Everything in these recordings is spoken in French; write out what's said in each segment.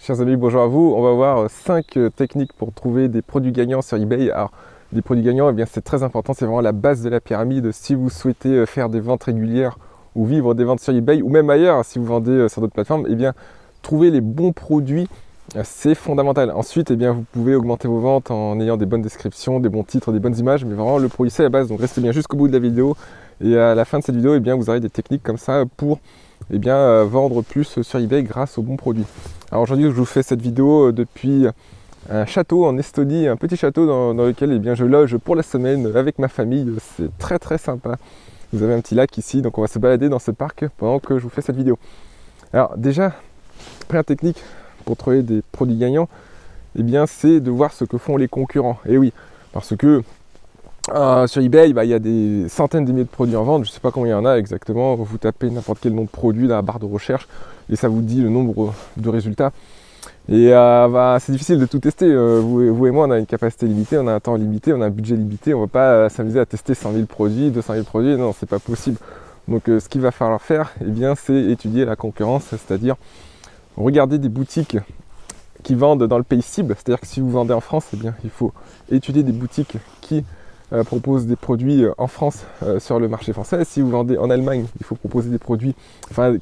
Chers amis, bonjour à vous. On va voir 5 techniques pour trouver des produits gagnants sur eBay. Alors, des produits gagnants, eh bien, c'est très important, c'est vraiment la base de la pyramide. Si vous souhaitez faire des ventes régulières ou vivre des ventes sur eBay ou même ailleurs, si vous vendez sur d'autres plateformes, eh bien, trouver les bons produits, c'est fondamental. Ensuite, eh bien, vous pouvez augmenter vos ventes en ayant des bonnes descriptions, des bons titres, des bonnes images, mais vraiment le produit, c'est la base. Donc, restez bien jusqu'au bout de la vidéo. Et à la fin de cette vidéo, eh bien, vous aurez des techniques comme ça pour vendre plus sur eBay grâce aux bons produits. Alors aujourd'hui, je vous fais cette vidéo depuis un château en Estonie, un petit château dans lequel je loge pour la semaine avec ma famille. C'est très très sympa. Vous avez un petit lac ici, donc on va se balader dans ce parc pendant que je vous fais cette vidéo. Alors déjà, première technique pour trouver des produits gagnants, c'est de voir ce que font les concurrents. Et oui, parce que sur eBay, il y a des centaines de milliers de produits en vente, je ne sais pas combien il y en a exactement, vous tapez n'importe quel nom de produit dans la barre de recherche et ça vous dit le nombre de résultats. Et c'est difficile de tout tester, vous et moi on a une capacité limitée, on a un temps limité, on a un budget limité, on ne va pas s'amuser à tester 100 000 produits, 200 000 produits, non, c'est pas possible. Donc ce qu'il va falloir faire, c'est étudier la concurrence, c'est-à-dire regarder des boutiques qui vendent dans le pays cible, c'est-à-dire que si vous vendez en France, il faut étudier des boutiques qui propose des produits en France sur le marché français. Si vous vendez en Allemagne, il faut proposer des produits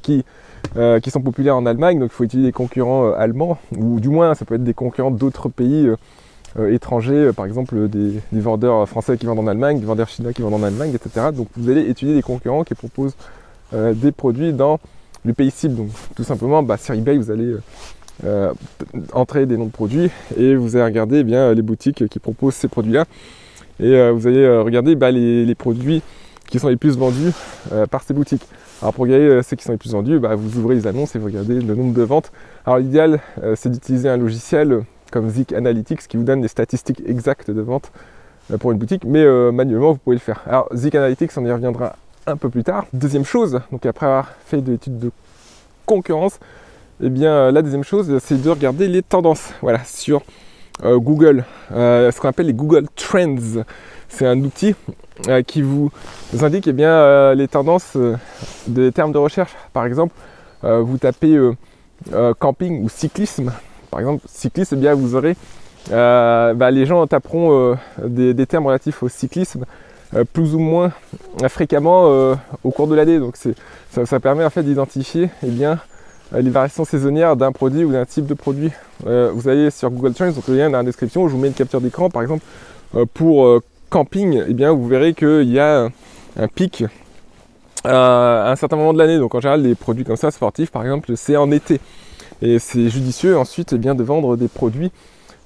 qui sont populaires en Allemagne, donc il faut étudier des concurrents allemands, ou du moins ça peut être des concurrents d'autres pays étrangers, par exemple des vendeurs français qui vendent en Allemagne, des vendeurs chinois qui vendent en Allemagne, etc. Donc vous allez étudier des concurrents qui proposent des produits dans le pays cible. Donc tout simplement, sur eBay, vous allez entrer des noms de produits et vous allez regarder les boutiques qui proposent ces produits-là. Et vous allez regarder les produits qui sont les plus vendus par ces boutiques. Alors pour regarder ceux qui sont les plus vendus, vous ouvrez les annonces et vous regardez le nombre de ventes. Alors l'idéal, c'est d'utiliser un logiciel comme Zik Analytics qui vous donne des statistiques exactes de vente pour une boutique, mais manuellement vous pouvez le faire. Alors Zik Analytics, on y reviendra un peu plus tard. Deuxième chose, donc après avoir fait de l'étude de concurrence, la deuxième chose, c'est de regarder les tendances. Voilà, sur Google, ce qu'on appelle les Google Trends. C'est un outil qui vous indique les tendances des termes de recherche. Par exemple, vous tapez camping ou cyclisme. Par exemple, cyclisme, vous aurez les gens taperont des termes relatifs au cyclisme plus ou moins fréquemment au cours de l'année. Donc ça permet en fait d'identifier les variations saisonnières d'un produit ou d'un type de produit. Vous allez sur Google Trends, donc le lien dans la description, je vous mets une capture d'écran par exemple pour camping, vous verrez qu'il y a un pic à un certain moment de l'année. Donc en général les produits comme ça, sportifs par exemple, c'est en été. Et c'est judicieux ensuite de vendre des produits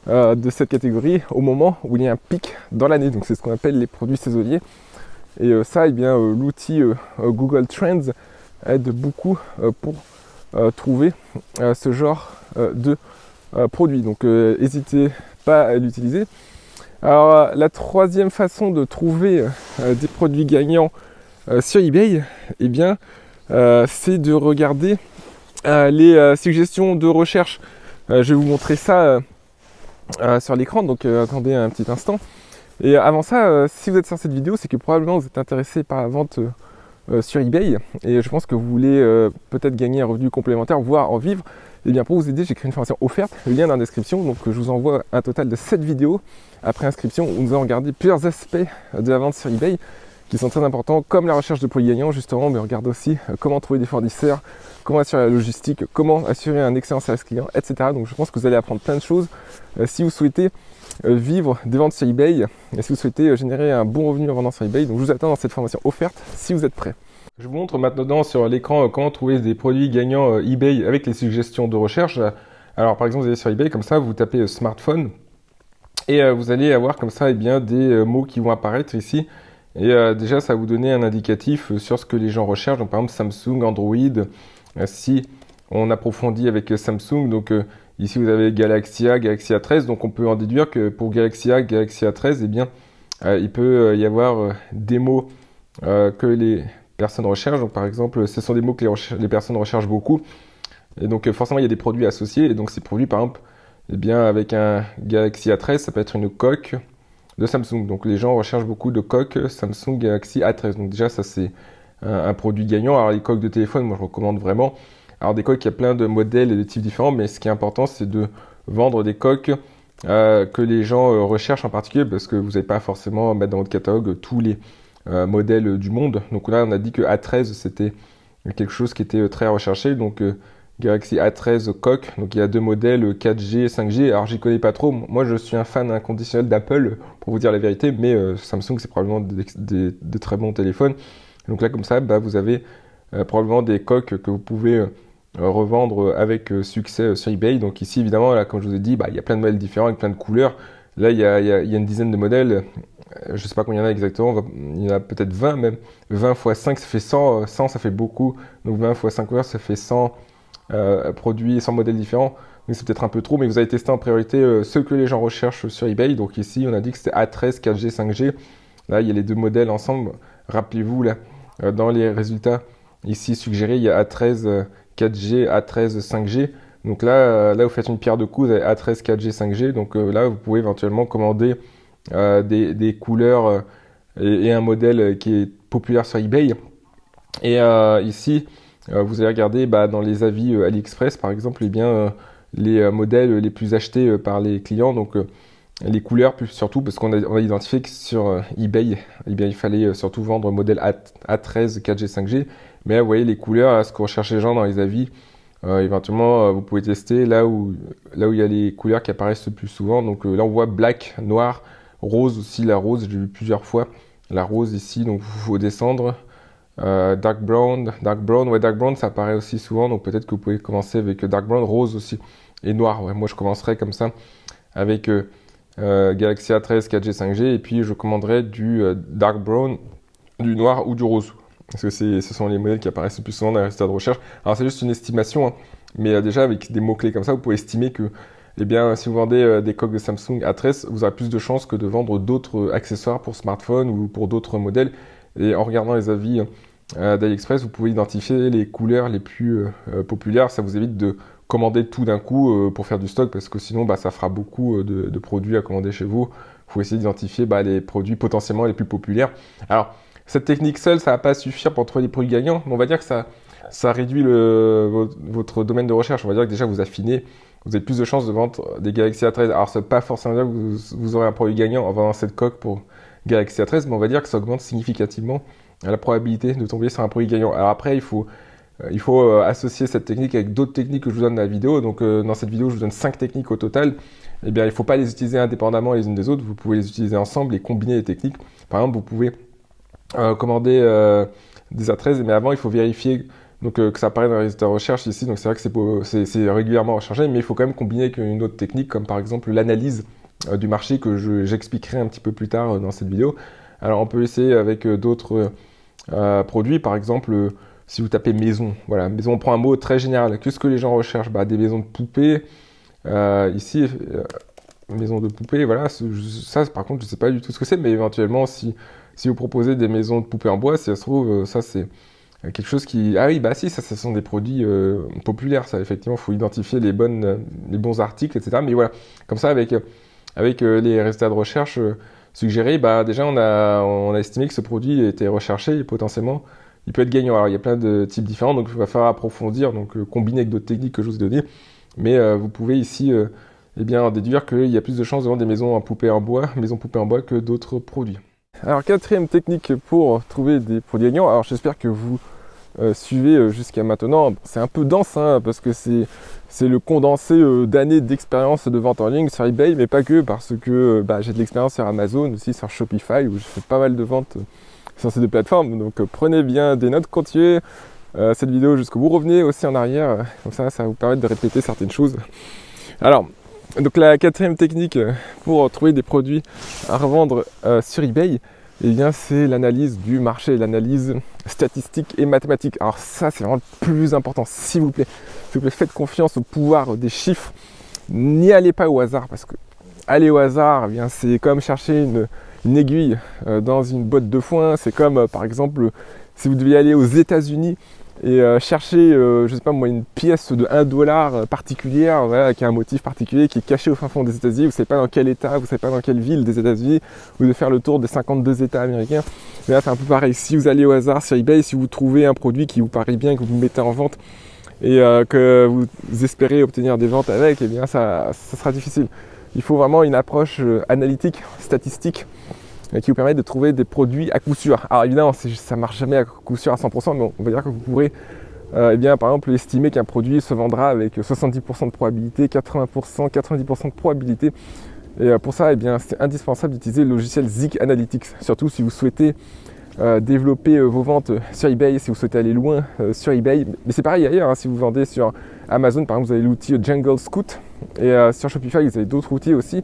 de cette catégorie au moment où il y a un pic dans l'année. Donc c'est ce qu'on appelle les produits saisonniers. Et l'outil Google Trends aide beaucoup pour trouver ce genre de produit. Donc n'hésitez pas à l'utiliser. Alors la troisième façon de trouver des produits gagnants sur eBay, c'est de regarder les suggestions de recherche. Je vais vous montrer ça sur l'écran, donc attendez un petit instant. Et avant ça, si vous êtes sur cette vidéo, c'est que probablement vous êtes intéressé par la vente sur eBay et je pense que vous voulez peut-être gagner un revenu complémentaire, voire en vivre. Pour vous aider, j'ai créé une formation offerte, le lien dans la description. Donc je vous envoie un total de 7 vidéos après inscription où nous allons regarder plusieurs aspects de la vente sur eBay qui sont très importants, comme la recherche de produits gagnants justement, mais on regarde aussi comment trouver des fournisseurs, comment assurer la logistique, comment assurer un excellent service client, etc. Donc je pense que vous allez apprendre plein de choses si vous souhaitez vivre des ventes sur eBay et si vous souhaitez générer un bon revenu en vendant sur eBay. Donc je vous attends dans cette formation offerte si vous êtes prêts. Je vous montre maintenant sur l'écran comment trouver des produits gagnants eBay avec les suggestions de recherche. Alors par exemple, vous allez sur eBay, comme ça, vous tapez smartphone et vous allez avoir comme ça des mots qui vont apparaître ici. Et déjà, ça va vous donner un indicatif sur ce que les gens recherchent. Donc par exemple, Samsung, Android. Si on approfondit avec Samsung, donc ici vous avez Galaxy A, Galaxy A13. Donc on peut en déduire que pour Galaxy A, Galaxy A13, il peut y avoir des mots que les personnes recherchent. Donc par exemple, ce sont des mots que les personnes recherchent beaucoup. Et donc forcément, il y a des produits associés. Et donc ces produits, par exemple, avec un Galaxy A13, ça peut être une coque de Samsung. Donc les gens recherchent beaucoup de coques Samsung Galaxy A13. Donc déjà, ça c'est un produit gagnant. Alors les coques de téléphone, moi je recommande vraiment Alors des coques, il y a plein de modèles et de types différents, mais ce qui est important, c'est de vendre des coques que les gens recherchent en particulier, parce que vous n'allez pas forcément mettre dans votre catalogue tous les modèles du monde. Donc là, on a dit que A13, c'était quelque chose qui était très recherché. Donc Galaxy A13 coque, donc il y a deux modèles 4G, 5G. Alors j'y connais pas trop. Moi, je suis un fan inconditionnel d'Apple, pour vous dire la vérité, mais Samsung, c'est probablement de très bons téléphones. Donc là, comme ça, bah, vous avez probablement des coques que vous pouvez revendre avec succès sur eBay. Donc ici, évidemment, là, comme je vous ai dit, bah, il y a plein de modèles différents avec plein de couleurs. Là, il y a une dizaine de modèles. Je ne sais pas combien il y en a exactement. Il y en a peut-être 20 même. 20 x 5, ça fait 100. 100, ça fait beaucoup. Donc 20 x 5 couleurs, ça fait 100 produits, 100 modèles différents. Donc c'est peut-être un peu trop, mais vous avez testé en priorité ceux que les gens recherchent sur eBay. Donc ici, on a dit que c'était A13, 4G, 5G. Là, il y a les deux modèles ensemble. Rappelez-vous, là, dans les résultats ici suggérés, il y a A13 4G, A13 5G. Donc là, vous faites une pierre de coups, vous avez A13 4G 5G. Donc là, vous pouvez éventuellement commander des couleurs et un modèle qui est populaire sur eBay. Et ici, vous allez regarder dans les avis AliExpress, par exemple, eh bien, les modèles les plus achetés par les clients. Donc les couleurs, surtout parce qu'on a identifié que sur eBay, eh bien, il fallait surtout vendre modèle A13 4G 5G. Mais là, vous voyez les couleurs, là, ce que recherchent les gens dans les avis. Éventuellement, vous pouvez tester là où il y a les couleurs qui apparaissent le plus souvent. Donc là, on voit black, noir, rose aussi. La rose, j'ai vu plusieurs fois la rose ici. Donc il faut descendre. Dark brown, ouais, dark brown, ça apparaît aussi souvent. Donc peut-être que vous pouvez commencer avec dark brown, rose aussi et noir. Ouais, moi, je commencerai comme ça avec Galaxy A13 4G 5G et puis je commanderai du dark brown, du noir ou du rose. Parce que ce sont les modèles qui apparaissent le plus souvent dans les résultats de recherche. Alors c'est juste une estimation, hein, mais déjà avec des mots-clés comme ça, vous pouvez estimer que eh bien, si vous vendez des coques de Samsung A13, vous aurez plus de chances que de vendre d'autres accessoires pour smartphone ou pour d'autres modèles. Et en regardant les avis d'AliExpress, vous pouvez identifier les couleurs les plus populaires. Ça vous évite de commander tout d'un coup pour faire du stock, parce que sinon ça fera beaucoup de produits à commander chez vous. Il faut essayer d'identifier les produits potentiellement les plus populaires. Alors, cette technique seule, ça ne va pas suffire pour trouver les produits gagnants, mais on va dire que ça réduit votre domaine de recherche. On va dire que déjà vous affinez, vous avez plus de chances de vendre des Galaxy A13. Alors, ça ne veut pas forcément dire que vous aurez un produit gagnant en vendant cette coque pour Galaxy A13, mais on va dire que ça augmente significativement la probabilité de tomber sur un produit gagnant. Alors après, il faut associer cette technique avec d'autres techniques que je vous donne dans la vidéo. Donc dans cette vidéo, je vous donne 5 techniques au total. Eh bien, il ne faut pas les utiliser indépendamment les unes des autres. Vous pouvez les utiliser ensemble et combiner les techniques. Par exemple, vous pouvez commander des A13, mais avant, il faut vérifier que ça apparaît dans les résultats de recherche ici. Donc c'est vrai que c'est régulièrement recherché, mais il faut quand même combiner avec une autre technique, comme par exemple l'analyse du marché que j'expliquerai un petit peu plus tard dans cette vidéo. Alors on peut essayer avec d'autres produits, par exemple si vous tapez maison, voilà, maison, on prend un mot très général. Qu'est-ce que les gens recherchent? Des maisons de poupées, ici, maison de poupées, voilà, ça par contre je ne sais pas du tout ce que c'est, mais éventuellement si vous proposez des maisons de poupées en bois, si ça se trouve, ça c'est quelque chose qui... Ah oui, si, ça ce sont des produits populaires, ça effectivement, il faut identifier les bons articles, etc. Mais voilà, comme ça avec les résultats de recherche suggérés, déjà on a estimé que ce produit était recherché et potentiellement il peut être gagnant. Alors il y a plein de types différents, donc il va falloir approfondir, donc combiner avec d'autres techniques que je vous ai données. Mais vous pouvez ici en déduire qu'il y a plus de chances de vendre des maisons poupées en bois que d'autres produits. Alors quatrième technique pour trouver des produits gagnants. Alors j'espère que vous suivez jusqu'à maintenant. C'est un peu dense parce que c'est le condensé d'années d'expérience de vente en ligne sur eBay, mais pas que, parce que j'ai de l'expérience sur Amazon, aussi sur Shopify, où je fais pas mal de ventes sur ces deux plateformes. Donc prenez bien des notes, continuez cette vidéo jusqu'au bout, revenez aussi en arrière, comme ça va vous permettre de répéter certaines choses. Alors, donc la quatrième technique pour trouver des produits à revendre sur eBay, c'est l'analyse du marché, l'analyse statistique et mathématique. Alors ça, c'est vraiment le plus important, s'il vous plaît. S'il vous plaît, faites confiance au pouvoir des chiffres. N'y allez pas au hasard, parce que aller au hasard, c'est comme chercher une aiguille dans une botte de foin. C'est comme, par exemple, si vous deviez aller aux États-Unis et chercher, je sais pas moi, une pièce de $1 particulière, voilà, qui a un motif particulier, qui est caché au fin fond des États-Unis. Vous ne savez pas dans quel état, vous ne savez pas dans quelle ville des États-Unis, ou de faire le tour des 52 États américains. Mais là, c'est un peu pareil. Si vous allez au hasard sur eBay, si vous trouvez un produit qui vous paraît bien, que vous mettez en vente, et que vous espérez obtenir des ventes avec, eh bien ça sera difficile. Il faut vraiment une approche analytique, statistique, qui vous permet de trouver des produits à coup sûr. Alors évidemment, ça ne marche jamais à coup sûr à 100%, mais on va dire que vous pourrez eh bien, par exemple, estimer qu'un produit se vendra avec 70% de probabilité, 80%, 90% de probabilité. Et pour ça, eh bien, c'est indispensable d'utiliser le logiciel Zik Analytics, surtout si vous souhaitez développer vos ventes sur eBay, si vous souhaitez aller loin sur eBay. Mais c'est pareil ailleurs, hein, si vous vendez sur Amazon, par exemple, vous avez l'outil Jungle Scout, et sur Shopify, vous avez d'autres outils aussi.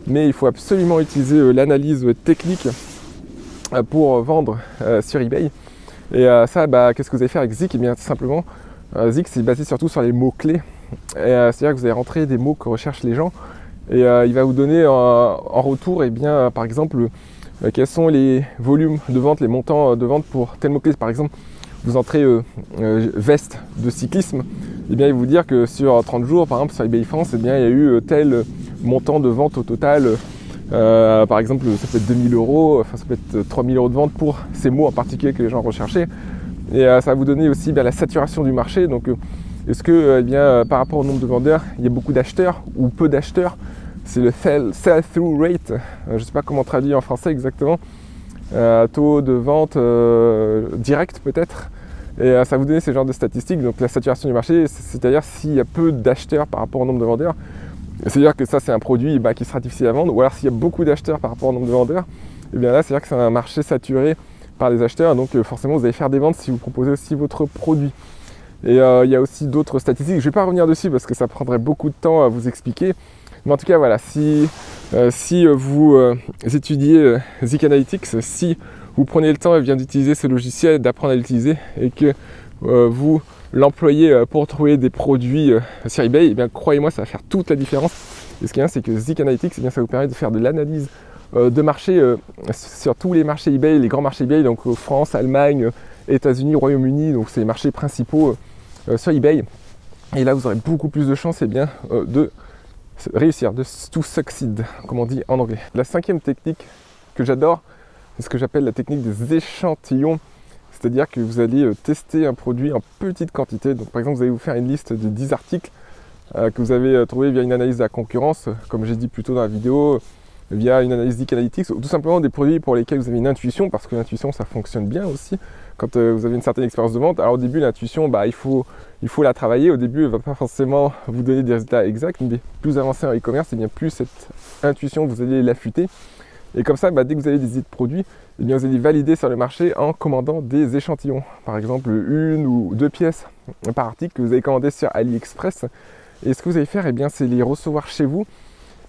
Mais il faut absolument utiliser l'analyse technique pour vendre sur eBay. Et ça, qu'est-ce que vous allez faire avec Zik? Eh bien, tout simplement, Zik, c'est basé surtout sur les mots-clés. C'est-à-dire que vous allez rentrer des mots que recherchent les gens. Et il va vous donner en retour, eh bien, par exemple, quels sont les volumes de vente, les montants de vente pour tel mot-clé. Par exemple, vous entrez veste de cyclisme, eh bien, il va vous dire que sur 30 jours, par exemple, sur eBay France, eh bien, il y a eu tel montant de vente au total. Par exemple, ça peut être 2000 €, enfin, ça peut être 3000 € de vente pour ces mots en particulier que les gens recherchaient. Et ça va vous donner aussi la saturation du marché. Donc, est-ce que, eh bien, par rapport au nombre de vendeurs, il y a beaucoup d'acheteurs ou peu d'acheteurs? C'est le sell-through rate, je ne sais pas comment traduire en français exactement, taux de vente direct peut-être. Et ça va vous donner ce genre de statistiques. Donc la saturation du marché, c'est-à-dire s'il y a peu d'acheteurs par rapport au nombre de vendeurs, c'est-à-dire que ça c'est un produit qui sera difficile à vendre. Ou alors s'il y a beaucoup d'acheteurs par rapport au nombre de vendeurs, et bien là c'est-à-dire que c'est un marché saturé par les acheteurs. Donc forcément vous allez faire des ventes si vous proposez aussi votre produit. Et il y a aussi d'autres statistiques, je ne vais pas revenir dessus parce que ça prendrait beaucoup de temps à vous expliquer. Mais en tout cas, voilà, si vous étudiez Zik Analytics, si vous prenez le temps d'utiliser ce logiciel, d'apprendre à l'utiliser et que vous l'employez pour trouver des produits sur eBay, eh bien, croyez-moi, ça va faire toute la différence. Et ce qui est bien, c'est que Zik Analytics, eh bien, ça vous permet de faire de l'analyse de marché sur tous les marchés eBay, les grands marchés eBay, donc France, Allemagne, États-Unis, Royaume-Uni, donc c'est les marchés principaux sur eBay. Et là, vous aurez beaucoup plus de chances de réussir, to succeed, comme on dit en anglais. La cinquième technique que j'adore, c'est ce que j'appelle la technique des échantillons. C'est-à-dire que vous allez tester un produit en petite quantité. Donc par exemple, vous allez vous faire une liste de 10 articles que vous avez trouvés via une analyse de la concurrence, comme j'ai dit plus tôt dans la vidéo, via une analyse Zik Analytics, ou tout simplement des produits pour lesquels vous avez une intuition, parce que l'intuition, ça fonctionne bien aussi quand vous avez une certaine expérience de vente. Alors au début, l'intuition, il faut la travailler. Au début, elle ne va pas forcément vous donner des résultats exacts, mais plus avancé en e-commerce, et bien plus cette intuition, vous allez l'affûter. Et comme ça, dès que vous avez des idées de produits, eh bien, vous allez valider sur le marché en commandant des échantillons. Par exemple, 1 ou 2 pièces par article que vous avez commandé sur AliExpress. Et ce que vous allez faire, eh bien, c'est les recevoir chez vous.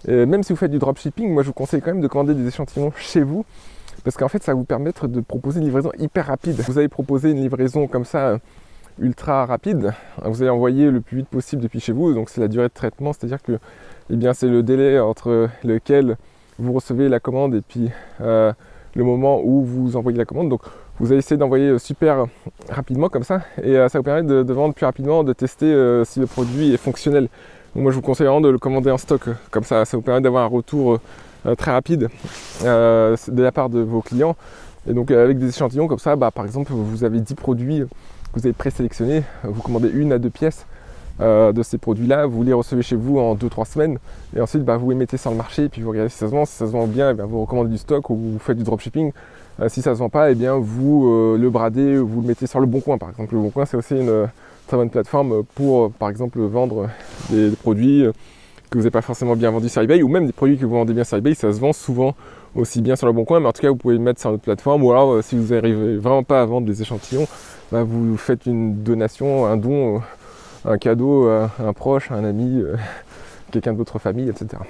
Même si vous faites du dropshipping, moi je vous conseille quand même de commander des échantillons chez vous. Parce qu'en fait, ça va vous permettre de proposer une livraison hyper rapide. Vous allez proposer une livraison comme ça, ultra rapide. Vous allez envoyer le plus vite possible depuis chez vous. Donc c'est la durée de traitement, c'est-à-dire que eh bien, c'est le délai entre lequel vous recevez la commande et puis le moment où vous envoyez la commande. Donc vous allez essayer d'envoyer super rapidement comme ça. Et ça vous permet de vendre plus rapidement, de tester si le produit est fonctionnel. Donc moi je vous conseille vraiment de le commander en stock. Comme ça vous permet d'avoir un retour très rapide de la part de vos clients. Et donc avec des échantillons comme ça, par exemple vous avez 10 produits que vous avez présélectionnés, vous commandez 1 à 2 pièces de ces produits-là, vous les recevez chez vous en 2-3 semaines et ensuite vous les mettez sur le marché et puis vous regardez si ça se vend bien, et bien vous recommandez du stock ou vous faites du dropshipping. Si ça ne se vend pas, et bien vous le bradez, vous le mettez sur le Bon Coin par exemple. Le Bon Coin c'est aussi une très bonne plateforme pour par exemple vendre des produits que vous n'avez pas forcément bien vendus sur eBay, ou même des produits que vous vendez bien sur eBay, ça se vend souvent aussi bien sur le Bon Coin, mais en tout cas vous pouvez le mettre sur notre plateforme, ou alors si vous n'arrivez vraiment pas à vendre des échantillons, vous faites une donation, un don, un cadeau à un proche, à un ami, quelqu'un de votre famille, etc.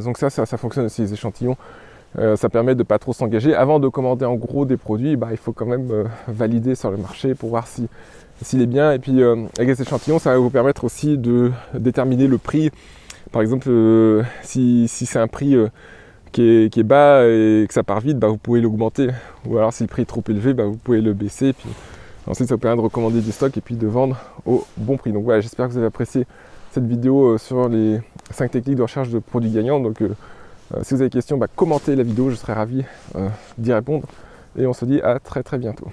Donc ça fonctionne aussi, les échantillons. Ça permet de ne pas trop s'engager. Avant de commander en gros des produits, il faut quand même valider sur le marché pour voir s'il est bien. Et puis avec les échantillons, ça va vous permettre aussi de déterminer le prix. Par exemple, si c'est un prix qui est bas et que ça part vite, vous pouvez l'augmenter. Ou alors si le prix est trop élevé, vous pouvez le baisser. Puis ensuite, ça vous permet de recommander du stock et puis de vendre au bon prix. Donc voilà, j'espère que vous avez apprécié cette vidéo sur les 5 techniques de recherche de produits gagnants. Donc si vous avez des questions, commentez la vidéo, je serai ravi d'y répondre. Et on se dit à très très bientôt.